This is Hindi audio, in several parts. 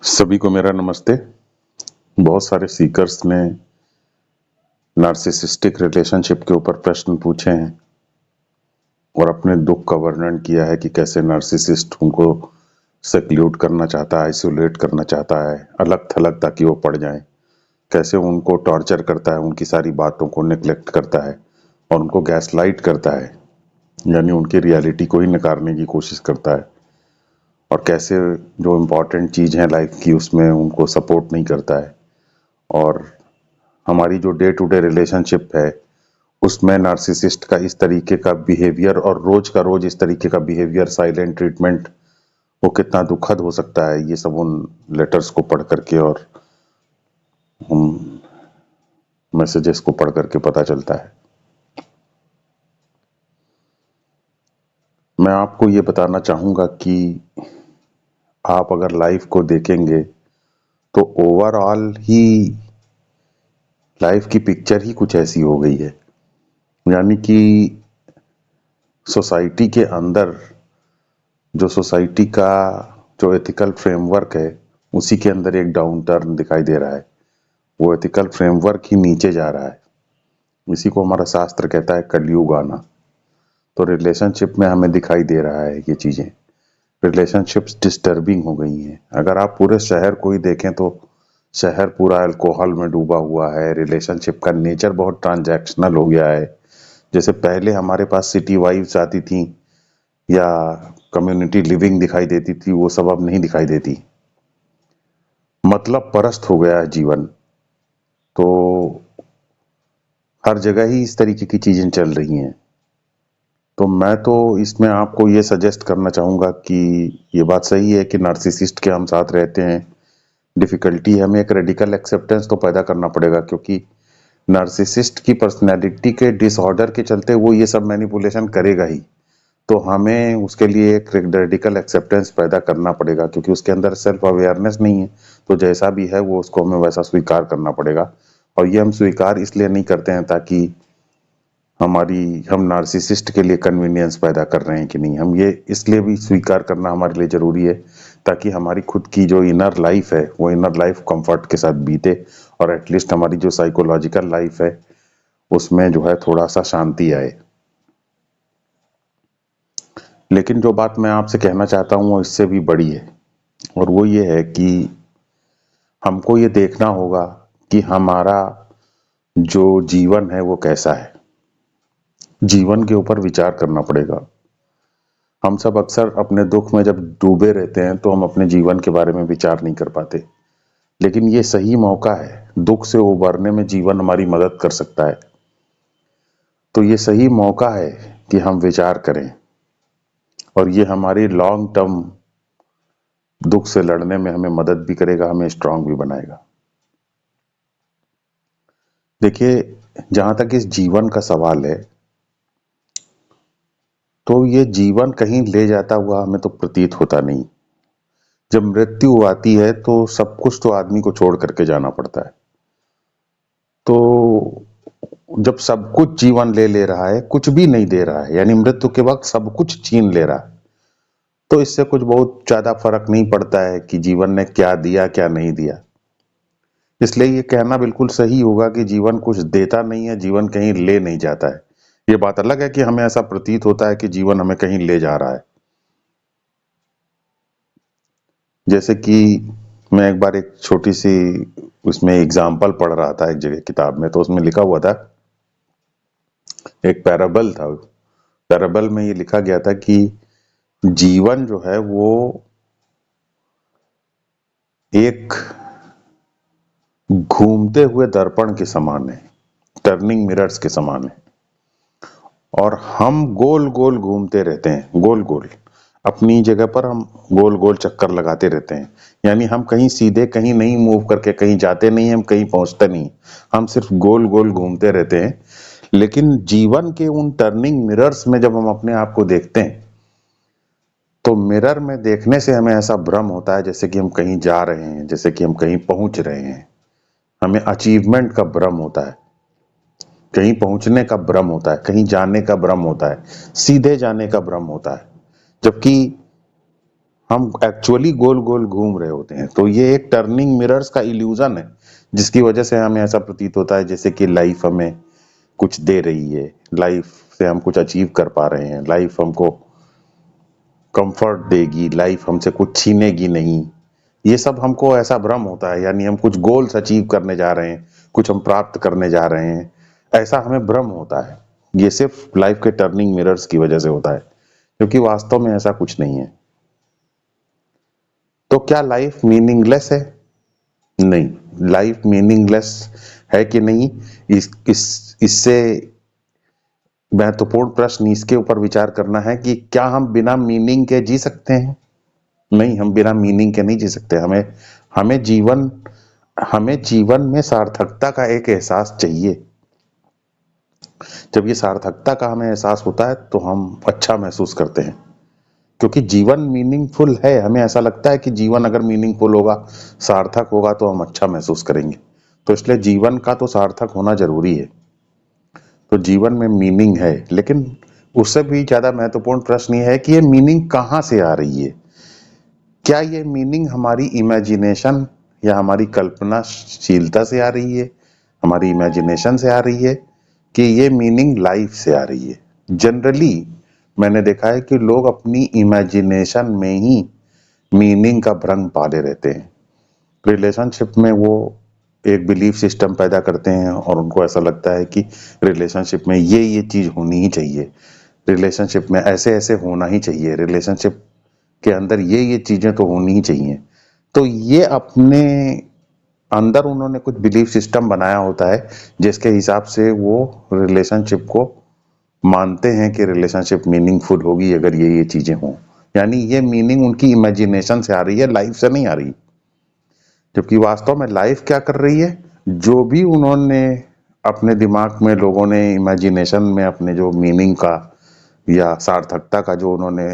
सभी को मेरा नमस्ते। बहुत सारे सीकर्स ने नार्सिसिस्टिक रिलेशनशिप के ऊपर प्रश्न पूछे हैं और अपने दुख का वर्णन किया है कि कैसे नार्सिसिस्ट उनको सेक्लूड करना चाहता है, आइसोलेट करना चाहता है, अलग थलग ताकि वो पड़ जाएं। कैसे उनको टॉर्चर करता है, उनकी सारी बातों को निग्लेक्ट करता है और उनको गैसलाइट करता है, यानी उनकी रियलिटी को ही नकारने की कोशिश करता है। और कैसे जो इम्पोर्टेंट चीज़ है लाइफ की उसमें उनको सपोर्ट नहीं करता है। और हमारी जो डे टू डे रिलेशनशिप है उसमें नार्सिसिस्ट का इस तरीके का बिहेवियर और रोज का रोज इस तरीके का बिहेवियर, साइलेंट ट्रीटमेंट, वो कितना दुखद हो सकता है, ये सब उन लेटर्स को पढ़ करके और मैसेजेस को पढ़ करके पता चलता है। मैं आपको ये बताना चाहूँगा कि आप अगर लाइफ को देखेंगे तो ओवरऑल ही लाइफ की पिक्चर ही कुछ ऐसी हो गई है। यानी कि सोसाइटी के अंदर जो सोसाइटी का जो एथिकल फ्रेमवर्क है उसी के अंदर एक डाउन टर्न दिखाई दे रहा है। वो एथिकल फ्रेमवर्क ही नीचे जा रहा है। इसी को हमारा शास्त्र कहता है कलयुग आना। तो रिलेशनशिप में हमें दिखाई दे रहा है ये चीजें। रिलेशनशिप्स डिस्टर्बिंग हो गई हैं। अगर आप पूरे शहर को ही देखें तो शहर पूरा अल्कोहल में डूबा हुआ है। रिलेशनशिप का नेचर बहुत ट्रांजैक्शनल हो गया है। जैसे पहले हमारे पास सिटी वाइब्स आती थी या कम्युनिटी लिविंग दिखाई देती थी, वो सब अब नहीं दिखाई देती। मतलब परस्त हो गया है जीवन। तो हर जगह ही इस तरीके की चीजें चल रही हैं। तो मैं तो इसमें आपको ये सजेस्ट करना चाहूंगा कि ये बात सही है कि नार्सिसिस्ट के हम साथ रहते हैं, डिफिकल्टी है, हमें एक रेडिकल एक्सेप्टेंस तो पैदा करना पड़ेगा, क्योंकि नार्सिसिस्ट की पर्सनैलिटी के डिसऑर्डर के चलते वो ये सब मैनिपुलेशन करेगा ही। तो हमें उसके लिए एक रेडिकल एक्सेप्टेंस पैदा करना पड़ेगा, क्योंकि उसके अंदर सेल्फ अवेयरनेस नहीं है। तो जैसा भी है वो उसको हमें वैसा स्वीकार करना पड़ेगा। और ये हम स्वीकार इसलिए नहीं करते हैं ताकि हम नार्सिसिस्ट के लिए कन्वीनियंस पैदा कर रहे हैं कि नहीं, हम ये इसलिए भी स्वीकार करना हमारे लिए जरूरी है ताकि हमारी खुद की जो इनर लाइफ है वो इनर लाइफ कंफर्ट के साथ बीते और एटलीस्ट हमारी जो साइकोलॉजिकल लाइफ है उसमें जो है थोड़ा सा शांति आए। लेकिन जो बात मैं आपसे कहना चाहता हूँ वो इससे भी बड़ी है, और वो ये है कि हमको ये देखना होगा कि हमारा जो जीवन है वो कैसा है। जीवन के ऊपर विचार करना पड़ेगा। हम सब अक्सर अपने दुख में जब डूबे रहते हैं तो हम अपने जीवन के बारे में विचार नहीं कर पाते, लेकिन ये सही मौका है। दुख से उबरने में जीवन हमारी मदद कर सकता है। तो ये सही मौका है कि हम विचार करें, और ये हमारी लॉन्ग टर्म दुख से लड़ने में हमें मदद भी करेगा, हमें स्ट्रांग भी बनाएगा। देखिए, जहां तक इस जीवन का सवाल है तो ये जीवन कहीं ले जाता हुआ हमें तो प्रतीत होता नहीं। जब मृत्यु आती है तो सब कुछ तो आदमी को छोड़ करके जाना पड़ता है। तो जब सब कुछ जीवन ले ले रहा है, कुछ भी नहीं दे रहा है, यानी मृत्यु के वक्त सब कुछ छीन ले रहा है, तो इससे कुछ बहुत ज्यादा फर्क नहीं पड़ता है कि जीवन ने क्या दिया क्या नहीं दिया। इसलिए ये कहना बिल्कुल सही होगा कि जीवन कुछ देता नहीं है, जीवन कहीं ले नहीं जाता है। ये बात अलग है कि हमें ऐसा प्रतीत होता है कि जीवन हमें कहीं ले जा रहा है। जैसे कि मैं एक बार एक छोटी सी उसमें एग्जाम्पल पढ़ रहा था एक जगह किताब में, तो उसमें लिखा हुआ था, एक पैराबल था। पैराबल में ये लिखा गया था कि जीवन जो है वो एक घूमते हुए दर्पण के समान है, टर्निंग मिरर्स के समान है। और हम गोल गोल घूमते रहते हैं, गोल गोल अपनी जगह पर हम गोल गोल चक्कर लगाते रहते हैं। यानी हम कहीं सीधे कहीं नहीं मूव करके कहीं जाते नहीं, हम कहीं पहुंचते नहीं, हम सिर्फ गोल गोल घूमते रहते हैं। लेकिन जीवन के उन टर्निंग मिरर्स में जब हम अपने आप को देखते हैं तो मिरर में देखने से हमें ऐसा भ्रम होता है जैसे कि हम कहीं जा रहे हैं, जैसे कि हम कहीं पहुंच रहे हैं। हमें अचीवमेंट का भ्रम होता है, कहीं पहुंचने का भ्रम होता है, कहीं जाने का भ्रम होता है, सीधे जाने का भ्रम होता है। जबकि हम एक्चुअली गोल गोल घूम रहे होते हैं। तो ये एक टर्निंग मिरर्स का इल्यूजन है, जिसकी वजह से हमें ऐसा प्रतीत होता है जैसे कि लाइफ हमें कुछ दे रही है, लाइफ से हम कुछ अचीव कर पा रहे हैं, लाइफ हमको कंफर्ट देगी, लाइफ हमसे कुछ छीनेगी नहीं। ये सब हमको ऐसा भ्रम होता है, यानी हम कुछ गोल्स अचीव करने जा रहे हैं, कुछ हम प्राप्त करने जा रहे हैं, ऐसा हमें भ्रम होता है। ये सिर्फ लाइफ के टर्निंग मिरर्स की वजह से होता है, क्योंकि वास्तव में ऐसा कुछ नहीं है। तो क्या लाइफ मीनिंगलेस है? नहीं, लाइफ मीनिंगलेस है कि नहीं, इससे महत्वपूर्ण प्रश्न इसके ऊपर विचार करना है कि क्या हम बिना मीनिंग के जी सकते हैं? नहीं, हम बिना मीनिंग के नहीं जी सकते। हमें जीवन हमें जीवन में सार्थकता का एक एहसास चाहिए। जब ये सार्थकता का हमें एहसास होता है तो हम अच्छा महसूस करते हैं, क्योंकि जीवन मीनिंगफुल है। हमें ऐसा लगता है कि जीवन अगर मीनिंगफुल होगा, सार्थक होगा, तो हम अच्छा महसूस करेंगे। तो इसलिए जीवन का तो सार्थक होना जरूरी है। तो जीवन में मीनिंग है, लेकिन उससे भी ज्यादा महत्वपूर्ण प्रश्न ये है कि ये मीनिंग कहाँ से आ रही है? क्या ये मीनिंग हमारी इमेजिनेशन या हमारी कल्पनाशीलता से आ रही है, हमारी इमेजिनेशन से आ रही है, कि ये मीनिंग लाइफ से आ रही है? जनरली मैंने देखा है कि लोग अपनी इमेजिनेशन में ही मीनिंग का भ्रम पाले रहते हैं। रिलेशनशिप में वो एक बिलीफ सिस्टम पैदा करते हैं और उनको ऐसा लगता है कि रिलेशनशिप में ये चीज होनी ही चाहिए, रिलेशनशिप में ऐसे ऐसे होना ही चाहिए, रिलेशनशिप के अंदर ये चीजें तो होनी ही चाहिए। तो ये अपने अंदर उन्होंने कुछ बिलीफ सिस्टम बनाया होता है, जिसके हिसाब से वो रिलेशनशिप को मानते हैं कि रिलेशनशिप मीनिंगफुल होगी अगर ये चीजें हों। यानी ये मीनिंग उनकी इमेजिनेशन से आ रही है, लाइफ से नहीं आ रही। जबकि वास्तव में लाइफ क्या कर रही है, जो भी उन्होंने अपने दिमाग में, लोगों ने इमेजिनेशन में अपने जो मीनिंग का या सार्थकता का जो उन्होंने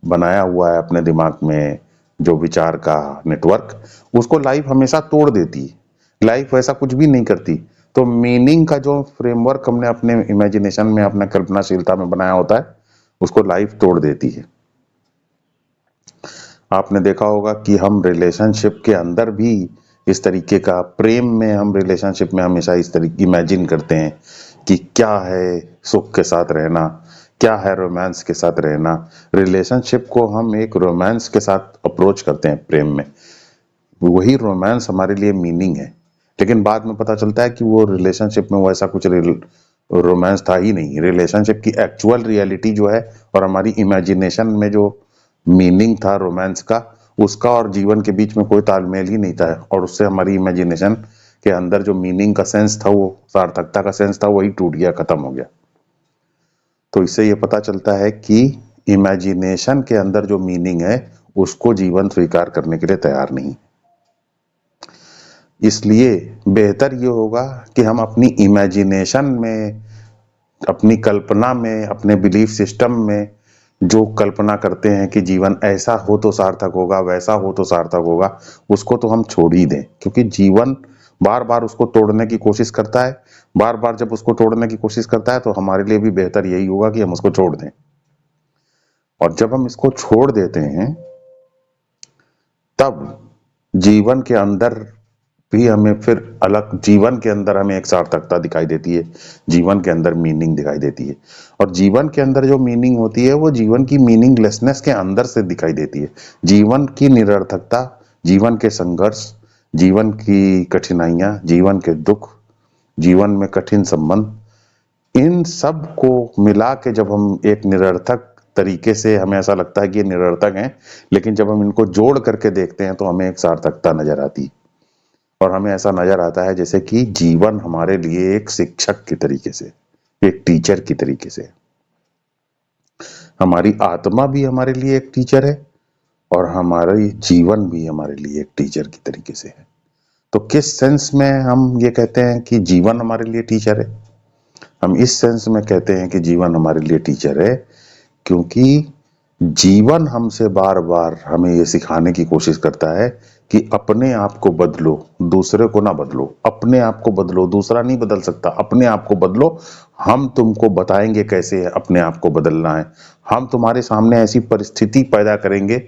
बनाया हुआ है अपने दिमाग में, जो विचार का नेटवर्क, उसको लाइफ हमेशा तोड़ देती है। लाइफ वैसा कुछ भी नहीं करती। तो मीनिंग का जो फ्रेमवर्क हमने अपने इमेजिनेशन में, अपने कल्पनाशीलता में बनाया होता है, उसको लाइफ तोड़ देती है। आपने देखा होगा कि हम रिलेशनशिप के अंदर भी इस तरीके का, प्रेम में हम रिलेशनशिप में हमेशा इस तरीके इमेजिन करते हैं कि क्या है सुख के साथ रहना, क्या है रोमांस के साथ रहना। रिलेशनशिप को हम एक रोमांस के साथ अप्रोच करते हैं प्रेम में, वही रोमांस हमारे लिए मीनिंग है। लेकिन बाद में पता चलता है कि वो रिलेशनशिप में वो ऐसा कुछ रोमांस था ही नहीं। रिलेशनशिप की एक्चुअल रियलिटी जो है और हमारी इमेजिनेशन में जो मीनिंग था रोमांस का, उसका और जीवन के बीच में कोई तालमेल ही नहीं था, और उससे हमारी इमेजिनेशन के अंदर जो मीनिंग का सेंस था, वो सार्थकता का सेंस था, वही टूट गया, खत्म हो गया। तो इससे ये पता चलता है कि इमेजिनेशन के अंदर जो मीनिंग है, उसको जीवन स्वीकार करने के लिए तैयार नहीं। इसलिए बेहतर ये होगा कि हम अपनी इमेजिनेशन में, अपनी कल्पना में, अपने बिलीफ सिस्टम में जो कल्पना करते हैं कि जीवन ऐसा हो तो सार्थक होगा, वैसा हो तो सार्थक होगा, उसको तो हम छोड़ ही दें। क्योंकि जीवन बार बार उसको तोड़ने की कोशिश करता है। बार बार जब उसको तोड़ने की कोशिश करता है, तो हमारे लिए भी बेहतर यही होगा कि हम उसको छोड़ दें। और जब हम इसको छोड़ देते हैं, तब जीवन के अंदर भी हमें फिर अलग, जीवन के अंदर हमें एक सार्थकता दिखाई देती है, जीवन के अंदर मीनिंग दिखाई देती है। और जीवन के अंदर जो मीनिंग होती है, वो जीवन की मीनिंगलेसनेस के अंदर से दिखाई देती है। जीवन की निरर्थकता, जीवन के संघर्ष, जीवन की कठिनाइयां, जीवन के दुख, जीवन में कठिन संबंध, इन सब को मिला के जब हम एक निरर्थक तरीके से, हमें ऐसा लगता है कि ये निरर्थक हैं, लेकिन जब हम इनको जोड़ करके देखते हैं तो हमें एक सार्थकता नजर आती है। और हमें ऐसा नजर आता है जैसे कि जीवन हमारे लिए एक शिक्षक की तरीके से, एक टीचर की तरीके से। हमारी आत्मा भी हमारे लिए एक टीचर है, और हमारी जीवन भी हमारे लिए एक टीचर की तरीके से है। तो किस सेंस में हम ये कहते हैं कि जीवन हमारे लिए टीचर है? हम इस सेंस में कहते हैं कि जीवन हमारे लिए टीचर है, क्योंकि जीवन हमसे बार बार हमें ये सिखाने की कोशिश करता है कि अपने आप को बदलो, दूसरे को ना बदलो। अपने आप को बदलो, दूसरा नहीं बदल सकता, अपने आप को बदलो। हम तुमको बताएंगे कैसे अपने आप को बदलना है। हम तुम्हारे सामने ऐसी परिस्थिति पैदा करेंगे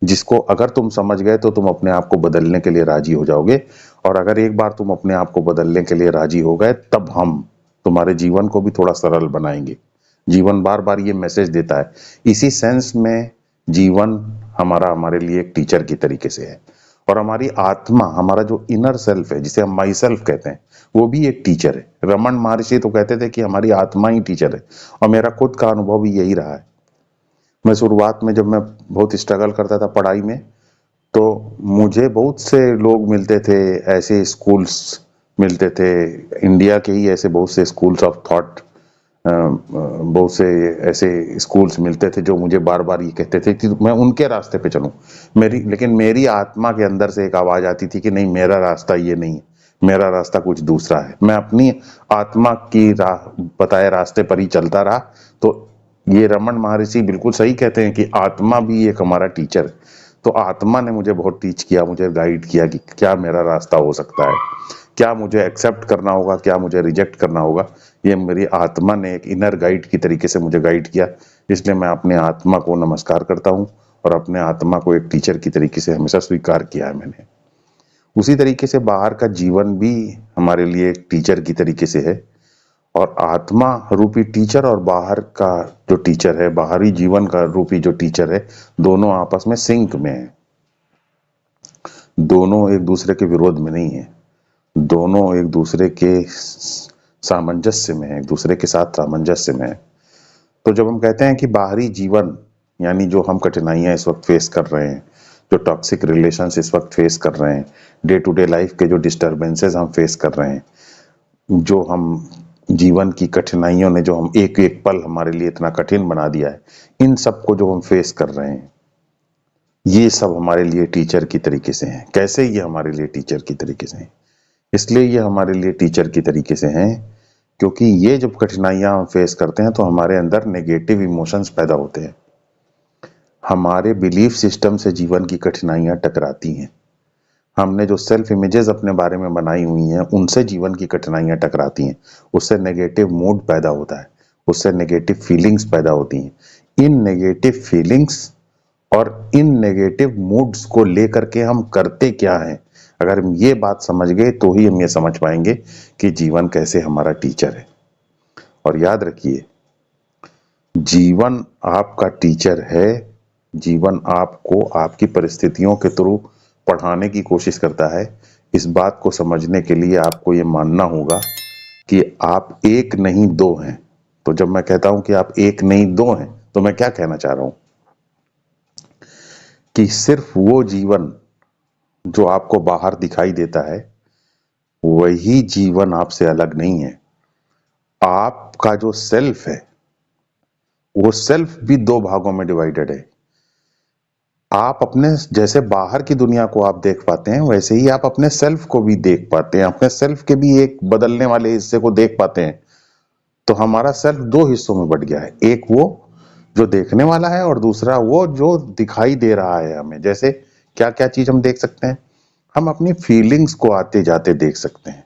जिसको अगर तुम समझ गए तो तुम अपने आप को बदलने के लिए राजी हो जाओगे। और अगर एक बार तुम अपने आप को बदलने के लिए राजी हो गए, तब हम तुम्हारे जीवन को भी थोड़ा सरल बनाएंगे। जीवन बार बार ये मैसेज देता है। इसी सेंस में जीवन हमारा हमारे लिए एक टीचर की तरीके से है। और हमारी आत्मा, हमारा जो इनर सेल्फ है, जिसे हम माई सेल्फ कहते हैं, वो भी एक टीचर है। रमन महर्षि तो कहते थे कि हमारी आत्मा ही टीचर है, और मेरा खुद का अनुभव भी यही रहा है। मैं शुरुआत में जब मैं बहुत स्ट्रगल करता था पढ़ाई में, तो मुझे बहुत से लोग मिलते थे, ऐसे स्कूल्स मिलते थे, इंडिया के ही ऐसे बहुत से स्कूल्स ऑफ थॉट, बहुत से ऐसे स्कूल्स मिलते थे जो मुझे बार बार ये कहते थे कि मैं उनके रास्ते पे चलूं। लेकिन मेरी आत्मा के अंदर से एक आवाज आती थी कि नहीं, मेरा रास्ता ये नहीं है, मेरा रास्ता कुछ दूसरा है। मैं अपनी आत्मा की बताए रास्ते पर ही चलता रहा। तो ये रमन महर्षि बिल्कुल सही कहते हैं कि आत्मा भी एक हमारा टीचर है। तो आत्मा ने मुझे बहुत टीच किया, मुझे गाइड किया कि क्या मेरा रास्ता हो सकता है, क्या मुझे एक्सेप्ट करना होगा, क्या मुझे रिजेक्ट करना होगा। ये मेरी आत्मा ने एक इनर गाइड की तरीके से मुझे गाइड किया। इसलिए मैं अपने आत्मा को नमस्कार करता हूँ, और अपने आत्मा को एक टीचर की तरीके से हमेशा स्वीकार किया है मैंने। उसी तरीके से बाहर का जीवन भी हमारे लिए एक टीचर की तरीके से है। और आत्मा रूपी टीचर और बाहर का जो टीचर है, बाहरी जीवन का रूपी जो टीचर है, दोनों आपस में सिंक में है। दोनों एक दूसरे के विरोध में नहीं है, दोनों एक दूसरे के सामंजस्य में है, एक दूसरे के साथ सामंजस्य में है। तो जब हम कहते हैं कि बाहरी जीवन, यानी जो हम कठिनाइयां इस वक्त फेस कर रहे हैं, जो टॉक्सिक रिलेशंस इस वक्त फेस कर रहे हैं, डे टू डे लाइफ के जो डिस्टरबेंसेस हम फेस कर रहे हैं, जो हम जीवन की कठिनाइयों ने जो हम एक एक पल हमारे लिए इतना कठिन बना दिया है, इन सब को जो हम फेस कर रहे हैं, ये सब हमारे लिए टीचर की तरीके से हैं। कैसे ये हमारे लिए टीचर की तरीके से हैं? इसलिए ये हमारे लिए टीचर की तरीके से हैं क्योंकि ये जब कठिनाइयां हम फेस करते हैं तो हमारे अंदर नेगेटिव इमोशंस पैदा होते हैं। हमारे बिलीफ सिस्टम से जीवन की कठिनाइयां टकराती हैं। हमने जो सेल्फ इमेजेस अपने बारे में बनाई हुई हैं, उनसे जीवन की कठिनाइयां टकराती हैं। उससे नेगेटिव मूड पैदा होता है, उससे नेगेटिव फीलिंग्स पैदा होती हैं। इन नेगेटिव फीलिंग्स और इन नेगेटिव मूड्स को लेकर के हम करते क्या हैं, अगर हम ये बात समझ गए तो ही हम ये समझ पाएंगे कि जीवन कैसे हमारा टीचर है। और याद रखिए, जीवन आपका टीचर है। जीवन आपको आपकी परिस्थितियों के थ्रू पढ़ाने की कोशिश करता है। इस बात को समझने के लिए आपको ये मानना होगा कि आप एक नहीं दो हैं। तो जब मैं कहता हूं कि आप एक नहीं दो हैं, तो मैं क्या कहना चाह रहा हूं कि सिर्फ वो जीवन जो आपको बाहर दिखाई देता है, वही जीवन आपसे अलग नहीं है। आपका जो सेल्फ है, वो सेल्फ भी दो भागों में डिवाइडेड है। आप अपने जैसे बाहर की दुनिया को आप देख पाते हैं, वैसे ही आप अपने सेल्फ को भी देख पाते हैं, अपने सेल्फ के भी एक बदलने वाले हिस्से को देख पाते हैं। तो हमारा सेल्फ दो हिस्सों में बट गया है, एक वो जो देखने वाला है और दूसरा वो जो दिखाई दे रहा है हमें। जैसे क्या क्या चीज हम देख सकते हैं, हम अपनी फीलिंग्स को आते जाते देख सकते हैं।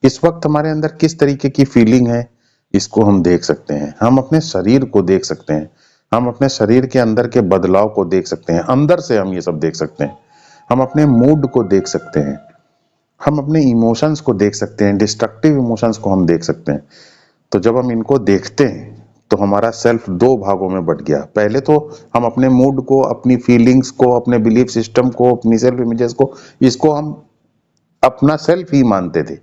इस वक्त हमारे अंदर किस तरीके की फीलिंग है, इसको हम देख सकते हैं। हम अपने शरीर को देख सकते हैं, हम अपने शरीर के अंदर के बदलाव को देख सकते हैं, अंदर से हम ये सब देख सकते हैं। हम अपने मूड को देख सकते हैं, हम अपने इमोशंस को देख सकते हैं, डिस्ट्रक्टिव इमोशंस को हम देख सकते हैं। तो जब हम इनको देखते हैं तो हमारा सेल्फ दो भागों में बट गया। पहले तो हम अपने मूड को, अपनी फीलिंग्स को, अपने बिलीफ सिस्टम को, अपनी सेल्फ इमेजेस को, इसको हम अपना सेल्फ ही मानते थे।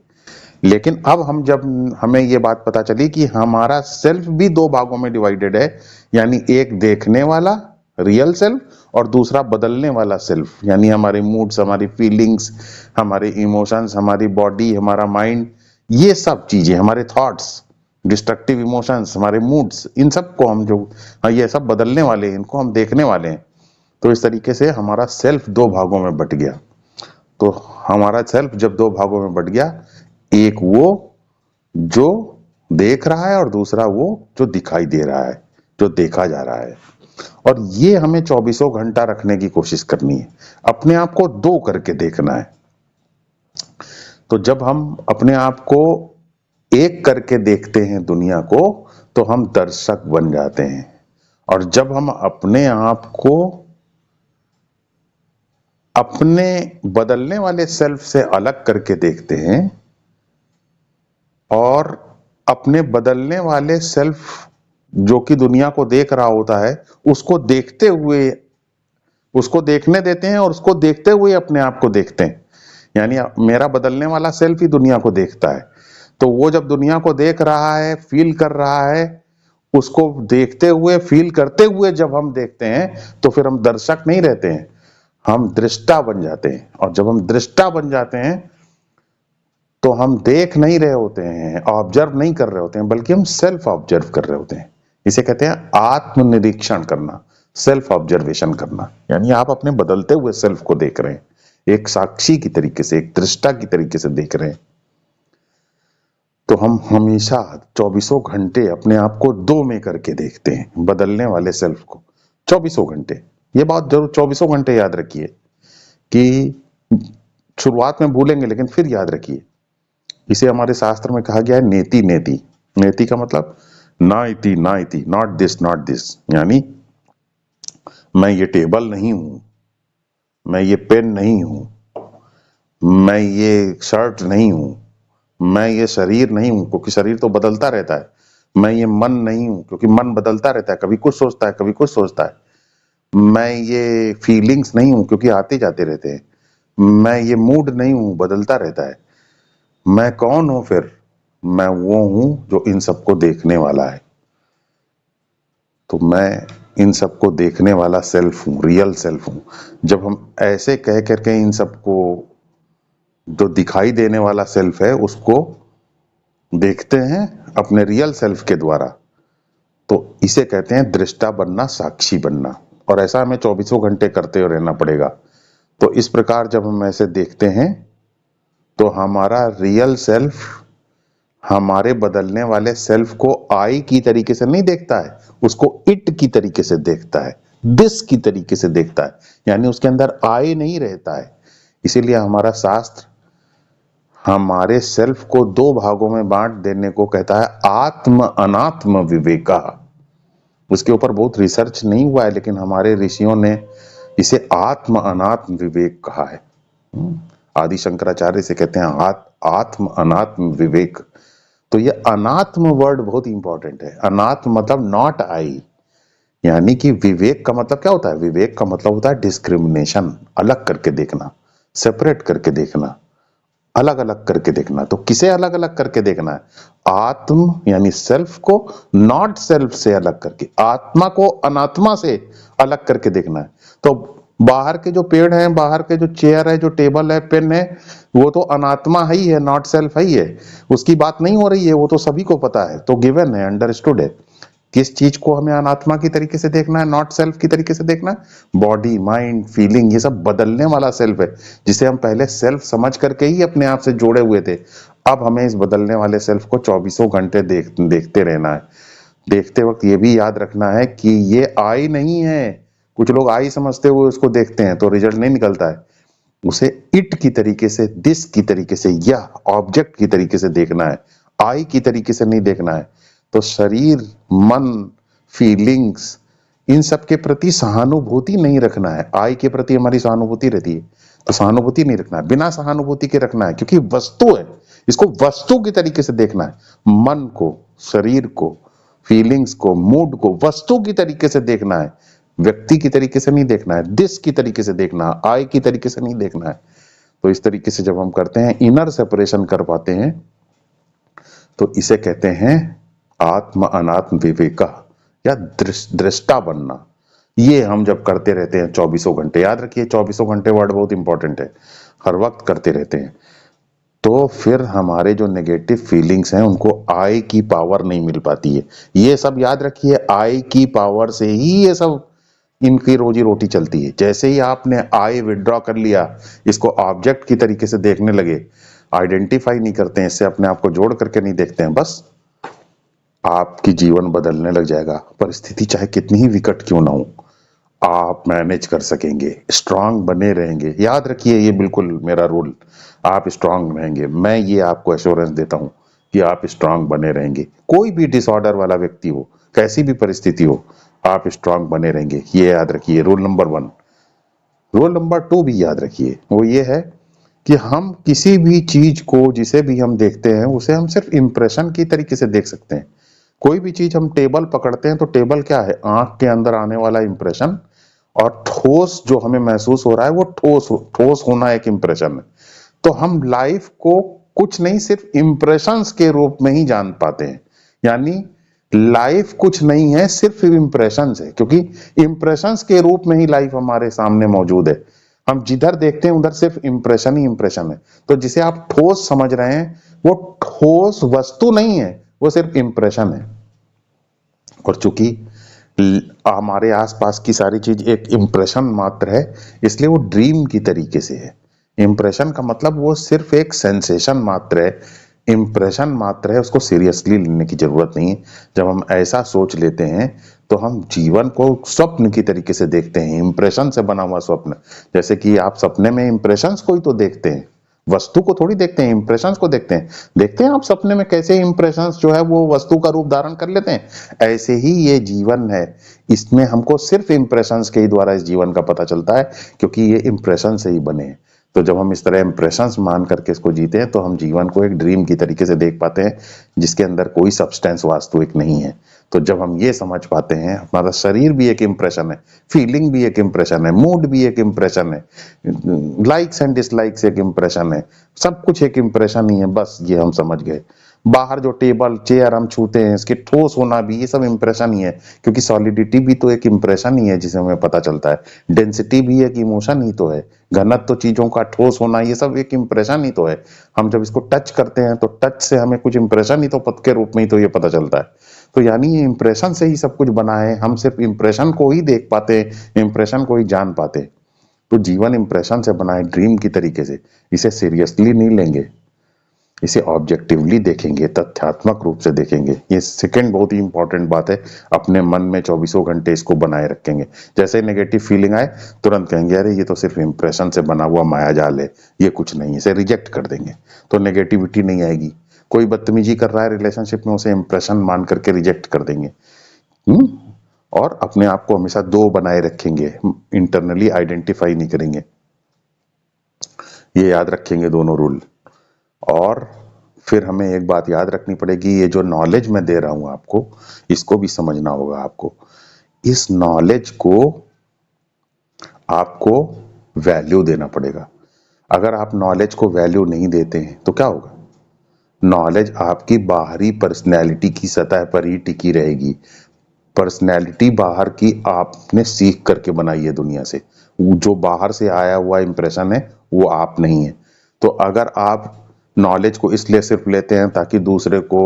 लेकिन अब हम जब हमें ये बात पता चली कि हमारा सेल्फ भी दो भागों में डिवाइडेड है, यानी एक देखने वाला रियल सेल्फ और दूसरा बदलने वाला सेल्फ, यानी हमारे मूड्स, हमारी फीलिंग्स, हमारे इमोशंस, हमारी बॉडी, हमारा माइंड, ये सब चीजें, हमारे थॉट्स, डिस्ट्रक्टिव इमोशंस, हमारे मूड्स, इन सब को हम जो, हाँ, ये सब बदलने वाले हैं, इनको हम देखने वाले हैं। तो इस तरीके से हमारा सेल्फ दो भागों में बट गया। तो हमारा सेल्फ जब दो भागों में बट गया, एक वो जो देख रहा है और दूसरा वो जो दिखाई दे रहा है, जो देखा जा रहा है। और ये हमें चौबीसों घंटा रखने की कोशिश करनी है, अपने आप को दो करके देखना है। तो जब हम अपने आप को एक करके देखते हैं दुनिया को, तो हम दर्शक बन जाते हैं। और जब हम अपने आप को अपने बदलने वाले सेल्फ से अलग करके देखते हैं और अपने बदलने वाले सेल्फ जो कि दुनिया को देख रहा होता है उसको देखते हुए उसको देखने देते हैं और उसको देखते हुए अपने आप को देखते हैं। यानी मेरा बदलने वाला सेल्फ ही दुनिया को देखता है। तो वो जब दुनिया को देख रहा है, फील कर रहा है, उसको देखते हुए, फील करते हुए जब हम देखते हैं तो फिर हम दर्शक नहीं रहते हैं, हम दृष्टा बन जाते हैं। और जब हम दृष्टा बन जाते हैं तो हम देख नहीं रहे होते हैं, ऑब्जर्व नहीं कर रहे होते हैं, बल्कि हम सेल्फ ऑब्जर्व कर रहे होते हैं। इसे कहते हैं आत्मनिरीक्षण करना, सेल्फ ऑब्जर्वेशन करना। यानी आप अपने बदलते हुए सेल्फ को देख रहे हैं, एक साक्षी की तरीके से, एक दृष्टा की तरीके से देख रहे हैं। तो हम हमेशा 24 घंटे अपने आप को दो में करके देखते हैं, बदलने वाले सेल्फ को 24 घंटे। ये बात जरूर 24 घंटे याद रखिए कि शुरुआत में भूलेंगे लेकिन फिर याद रखिए। इसे हमारे शास्त्र में कहा गया है नेति नेति। नेति का मतलब ना इति ना इति, नॉट दिस नॉट दिस। यानी मैं ये टेबल नहीं हूं, मैं ये पेन नहीं हूं, मैं ये शर्ट नहीं हूं, मैं ये शरीर नहीं हूं क्योंकि शरीर तो बदलता रहता है, मैं ये मन नहीं हूं क्योंकि मन बदलता रहता है, कभी कुछ सोचता है कभी कुछ सोचता है, मैं ये फीलिंग्स नहीं हूं क्योंकि आते जाते रहते हैं, मैं ये मूड नहीं हूं, बदलता रहता है। मैं कौन हूं फिर? मैं वो हूं जो इन सबको देखने वाला है। तो मैं इन सबको देखने वाला सेल्फ हूं, रियल सेल्फ हूं। जब हम ऐसे कह करके इन सबको, जो दिखाई देने वाला सेल्फ है, उसको देखते हैं अपने रियल सेल्फ के द्वारा, तो इसे कहते हैं दृष्टा बनना, साक्षी बनना। और ऐसा हमें 24 घंटे करते रहना पड़ेगा। तो इस प्रकार जब हम ऐसे देखते हैं तो हमारा रियल सेल्फ हमारे बदलने वाले सेल्फ को आई की तरीके से नहीं देखता है, उसको इट की तरीके से देखता है, दिस की तरीके से देखता है। यानी उसके अंदर आई नहीं रहता है। इसीलिए हमारा शास्त्र हमारे सेल्फ को दो भागों में बांट देने को कहता है, आत्म अनात्म विवेका। उसके ऊपर बहुत रिसर्च नहीं हुआ है लेकिन हमारे ऋषियों ने इसे आत्म अनात्म विवेक कहा है। आदि शंकराचार्य से कहते हैं आत्म अनात्म विवेक। तो ये अनात्म वर्ड बहुत इंपॉर्टेंट है। अनात्म मतलब नॉट आई। यानी कि विवेक का मतलब क्या होता है? विवेक का मतलब होता है डिस्क्रिमिनेशन, अलग करके देखना, सेपरेट करके देखना, अलग अलग करके देखना। तो किसे अलग अलग करके देखना है? आत्म यानी सेल्फ को नॉट सेल्फ से अलग करके, आत्मा को अनात्मा से अलग करके देखना है। तो बाहर के जो पेड़ हैं, बाहर के जो चेयर है, जो टेबल है, पेन है, वो तो अनात्मा ही है, नॉट सेल्फ ही है। उसकी बात नहीं हो रही है, वो तो सभी को पता है, तो गिवन है, अंडरस्टूड है। किस चीज को हमें अनात्मा की तरीके से देखना है, नॉट सेल्फ की तरीके से देखना है? बॉडी, माइंड, फीलिंग, ये सब बदलने वाला सेल्फ है, जिसे हम पहले सेल्फ समझ करके ही अपने आप से जोड़े हुए थे। अब हमें इस बदलने वाले सेल्फ को 24 घंटे देखते रहना है। देखते वक्त ये भी याद रखना है कि ये आई नहीं है। कुछ लोग आई समझते हुए उसको देखते हैं तो रिजल्ट नहीं निकलता है। उसे इट की तरीके से, दिस की तरीके से, या ऑब्जेक्ट की तरीके से देखना है, आई की तरीके से नहीं देखना है। तो शरीर, मन, फीलिंग्स, इन सब के प्रति सहानुभूति नहीं रखना है। आई के प्रति हमारी सहानुभूति रहती है, तो सहानुभूति नहीं रखना है, बिना सहानुभूति के रखना है, क्योंकि वस्तु है, इसको वस्तु की तरीके से देखना है। मन को, शरीर को, फीलिंग्स को, मूड को वस्तु की तरीके से देखना है, व्यक्ति की तरीके से नहीं देखना है, दिस की तरीके से देखना है, आई की तरीके से नहीं देखना है। तो इस तरीके से जब हम करते हैं, इनर सेपरेशन कर पाते हैं, तो इसे कहते हैं आत्म अनात्म विवेका, या दृष्टा बनना। ये हम जब करते रहते हैं 24 घंटे, याद रखिए 24 घंटे वर्ड बहुत इंपॉर्टेंट है, हर वक्त करते रहते हैं, तो फिर हमारे जो नेगेटिव फीलिंग्स हैं उनको आई की पावर नहीं मिल पाती है। ये सब याद रखिए, आई की पावर से ही ये सब, इनकी रोजी रोटी चलती है। जैसे ही आपने आई विड्रॉ कर लिया, इसको ऑब्जेक्ट की तरीके से देखने लगे, आइडेंटिफाई नहीं करते हैं इससे, अपने आप को जोड़ करके नहीं देखते हैं, बस आपकी जीवन बदलने लग जाएगा। परिस्थिति चाहे कितनी ही विकट क्यों ना हो, आप मैनेज कर सकेंगे, स्ट्रांग बने रहेंगे। याद रखिए, ये बिल्कुल मेरा रूल, आप स्ट्रांग रहेंगे। मैं ये आपको एश्योरेंस देता हूं कि आप स्ट्रांग बने रहेंगे। कोई भी डिसऑर्डर वाला व्यक्ति हो, कैसी भी परिस्थिति हो, आप स्ट्रांग बने रहेंगे। ये याद रखिए, रूल नंबर 1। रूल नंबर 2 भी याद रखिए, वो ये है कि हम किसी भी चीज को, जिसे भी हम देखते हैं, उसे हम सिर्फ इंप्रेशन की तरीके से देख सकते हैं। कोई भी चीज हम टेबल पकड़ते हैं तो टेबल क्या है? आंख के अंदर आने वाला इंप्रेशन, और ठोस जो हमें महसूस हो रहा है वो ठोस होना एक इंप्रेशन है। तो हम लाइफ को कुछ नहीं, सिर्फ इंप्रेशंस के रूप में ही जान पाते हैं। यानी लाइफ कुछ नहीं है, सिर्फ इंप्रेशंस है, क्योंकि इंप्रेशंस के रूप में ही लाइफ हमारे सामने मौजूद है। हम जिधर देखते हैं उधर सिर्फ इंप्रेशन ही इंप्रेशन है। तो जिसे आप ठोस समझ रहे हैं वो ठोस वस्तु नहीं है, वो सिर्फ इंप्रेशन है। और चूंकि हमारे आसपास की सारी चीज एक इंप्रेशन मात्र है, इसलिए वो ड्रीम की तरीके से है। इंप्रेशन का मतलब वो सिर्फ एक सेंसेशन मात्र है, इंप्रेशन मात्र है, उसको सीरियसली लेने की जरूरत नहीं है। जब हम ऐसा सोच लेते हैं तो हम जीवन को स्वप्न की तरीके से देखते हैं, इंप्रेशन से बना हुआ स्वप्न। जैसे कि आप सपने में इंप्रेशंस को ही तो देखते हैं, वस्तु को थोड़ी देखते हैं, इंप्रेशंस को देखते हैं। देखते हैं आप सपने में कैसे इंप्रेशंस जो है वो वस्तु का रूप धारण कर लेते हैं। ऐसे ही ये जीवन है, इसमें हमको सिर्फ इंप्रेशंस के ही द्वारा इस जीवन का पता चलता है, क्योंकि ये इंप्रेशन से ही बने हैं। तो जब हम इस तरह इंप्रेशंस मान करके इसको जीते हैं तो हम जीवन को एक ड्रीम की तरीके से देख पाते हैं, जिसके अंदर कोई सब्सटेंस वास्तविक नहीं है। तो जब हम ये समझ पाते हैं, हमारा शरीर भी एक इंप्रेशन है, फीलिंग भी एक इंप्रेशन है, मूड भी एक इंप्रेशन है, लाइक्स एंड डिसलाइक्स एक इंप्रेशन है, सब कुछ एक इंप्रेशन ही है। बस ये हम समझ गए। बाहर जो टेबल चेयर हम छूते हैं, इसके ठोस होना भी ये सब इंप्रेशन ही है, क्योंकि सॉलिडिटी भी तो एक इंप्रेशन ही है जिसे हमें पता चलता है। डेंसिटी भी एक इमोशन ही तो है। घनत्व तो चीजों का ठोस होना, ये सब एक इंप्रेशन ही तो है। हम जब इसको टच करते हैं तो टच से हमें कुछ इंप्रेशन ही तो पद के रूप में ही तो ये पता चलता है। तो यानी ये इंप्रेशन से ही सब कुछ बना है, हम सिर्फ इंप्रेशन को ही देख पाते हैं, इंप्रेशन को ही जान पाते हैं। तो जीवन इंप्रेशन से बना है, ड्रीम की तरीके से। इसे सीरियसली नहीं लेंगे, इसे ऑब्जेक्टिवली देखेंगे, तथ्यात्मक रूप से देखेंगे। ये सेकंड बहुत ही इंपॉर्टेंट बात है। अपने मन में चौबीसों घंटे इसको बनाए रखेंगे। जैसे नेगेटिव फीलिंग आए तुरंत कहेंगे अरे ये तो सिर्फ इंप्रेशन से बना हुआ मायाजाल है, ये कुछ नहीं है, इसे रिजेक्ट कर देंगे। तो नेगेटिविटी नहीं आएगी। कोई बदतमीजी कर रहा है रिलेशनशिप में, उसे इंप्रेशन मान करके रिजेक्ट कर देंगे। हम्म और अपने आप को हमेशा दो बनाए रखेंगे, इंटरनली आइडेंटिफाई नहीं करेंगे। ये याद रखेंगे दोनों रूल। और फिर हमें एक बात याद रखनी पड़ेगी, ये जो नॉलेज मैं दे रहा हूं आपको, इसको भी समझना होगा आपको। इस नॉलेज को आपको वैल्यू देना पड़ेगा। अगर आप नॉलेज को वैल्यू नहीं देते हैं तो क्या होगा? नॉलेज आपकी बाहरी पर्सनैलिटी की सतह पर ही टिकी रहेगी। पर्सनैलिटी बाहर की आपने सीख करके बनाई है दुनिया से। जो बाहर से आया हुआ इंप्रेशन है वो आप नहीं है। तो अगर आप नॉलेज को इसलिए सिर्फ लेते हैं ताकि दूसरे को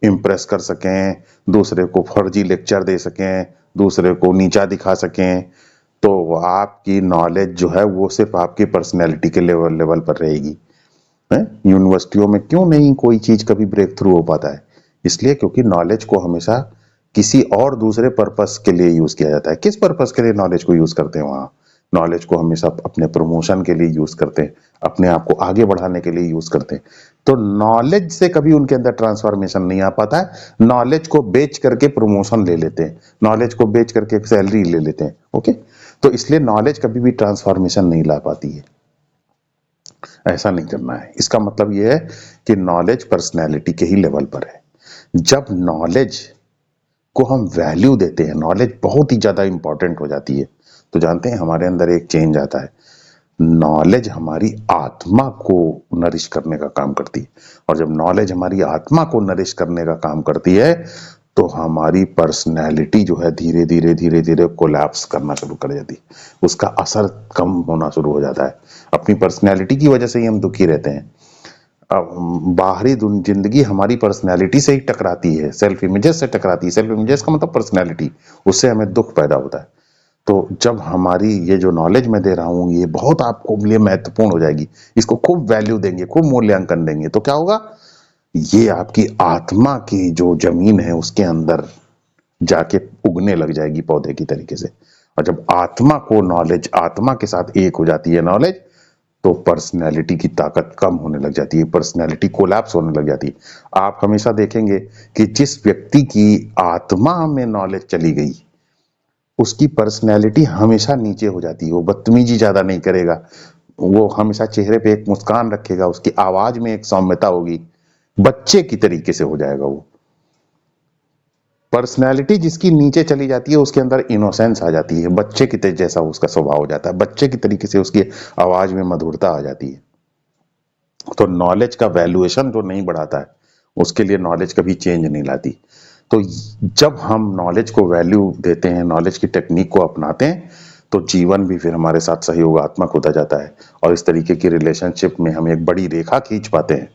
इम्प्रेस कर सकें, दूसरे को फर्जी लेक्चर दे सकें, दूसरे को नीचा दिखा सकें, तो आपकी नॉलेज जो है वो सिर्फ आपकी पर्सनैलिटी के लेवल लेवल पर रहेगी। है? यूनिवर्सिटियों में क्यों नहीं कोई चीज कभी ब्रेक थ्रू हो पाता है? इसलिए क्योंकि नॉलेज को हमेशा किसी और दूसरे पर्पस के लिए यूज किया जाता है। किस पर्पस के लिए नॉलेज को यूज करते हैं वहां? नॉलेज को हमेशा अपने प्रमोशन के लिए यूज करते हैं, अपने आप को आगे बढ़ाने के लिए यूज करते हैं। तो नॉलेज से कभी उनके अंदर ट्रांसफॉर्मेशन नहीं आ पाता है। नॉलेज को बेच करके प्रमोशन ले लेते हैं, नॉलेज को बेच करके सैलरी ले लेते हैं। ओके, तो इसलिए नॉलेज कभी भी ट्रांसफॉर्मेशन नहीं ला पाती है। ऐसा नहीं करना है। इसका मतलब यह है कि नॉलेज पर्सनैलिटी के ही लेवल पर है। जब नॉलेज को हम वैल्यू देते हैं, नॉलेज बहुत ही ज्यादा इंपॉर्टेंट हो जाती है। तो जानते हैं हमारे अंदर एक चेंज आता है। नॉलेज हमारी आत्मा को नरिश करने का काम करती है, और जब नॉलेज हमारी आत्मा को नरिश करने का काम करती है तो हमारी पर्सनैलिटी जो है धीरे धीरे धीरे धीरे कोलैप्स करना शुरू कर जाती है, उसका असर कम होना शुरू हो जाता है। अपनी पर्सनैलिटी की वजह से ही हम दुखी रहते हैं। बाहरी जिंदगी हमारी पर्सनैलिटी से ही टकराती है, सेल्फ इमेजेस से टकराती है। सेल्फ इमेजेस का मतलब पर्सनैलिटी, उससे हमें दुख पैदा होता है। तो जब हमारी ये जो नॉलेज मैं दे रहा हूं ये बहुत आपको लिए महत्वपूर्ण हो जाएगी, इसको खूब वैल्यू देंगे, खूब मूल्यांकन देंगे, तो क्या होगा? ये आपकी आत्मा की जो जमीन है उसके अंदर जाके उगने लग जाएगी पौधे की तरीके से। और जब आत्मा को नॉलेज, आत्मा के साथ एक हो जाती है नॉलेज, तो पर्सनैलिटी की ताकत कम होने लग जाती है, पर्सनैलिटी कोलैप्स होने लग जाती है। आप हमेशा देखेंगे कि जिस व्यक्ति की आत्मा में नॉलेज चली गई उसकी पर्सनैलिटी हमेशा नीचे हो जाती है, वो बदतमीजी ज्यादा नहीं करेगा, वो हमेशा चेहरे पे एक मुस्कान रखेगा, उसकी आवाज में एक सौम्यता होगी, बच्चे की तरीके से हो जाएगा वो। पर्सनैलिटी जिसकी नीचे चली जाती है उसके अंदर इनोसेंस आ जाती है, बच्चे की जैसा उसका स्वभाव हो जाता है, बच्चे की तरीके से उसकी आवाज में मधुरता आ जाती है। तो नॉलेज का वैल्यूएशन जो नहीं बढ़ाता है उसके लिए नॉलेज कभी चेंज नहीं लाती। तो जब हम नॉलेज को वैल्यू देते हैं, नॉलेज की टेक्निक को अपनाते हैं, तो जीवन भी फिर हमारे साथ सहयोगात्मक होता जाता है और इस तरीके की रिलेशनशिप में हम एक बड़ी रेखा खींच पाते हैं।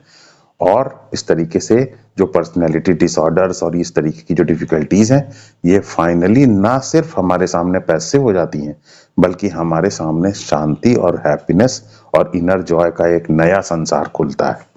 और इस तरीके से जो पर्सनैलिटी डिसऑर्डर्स और इस तरीके की जो डिफिकल्टीज हैं, ये फाइनली ना सिर्फ हमारे सामने पैसिव हो जाती हैं, बल्कि हमारे सामने शांति और हैप्पीनेस और इनर जॉय का एक नया संसार खुलता है।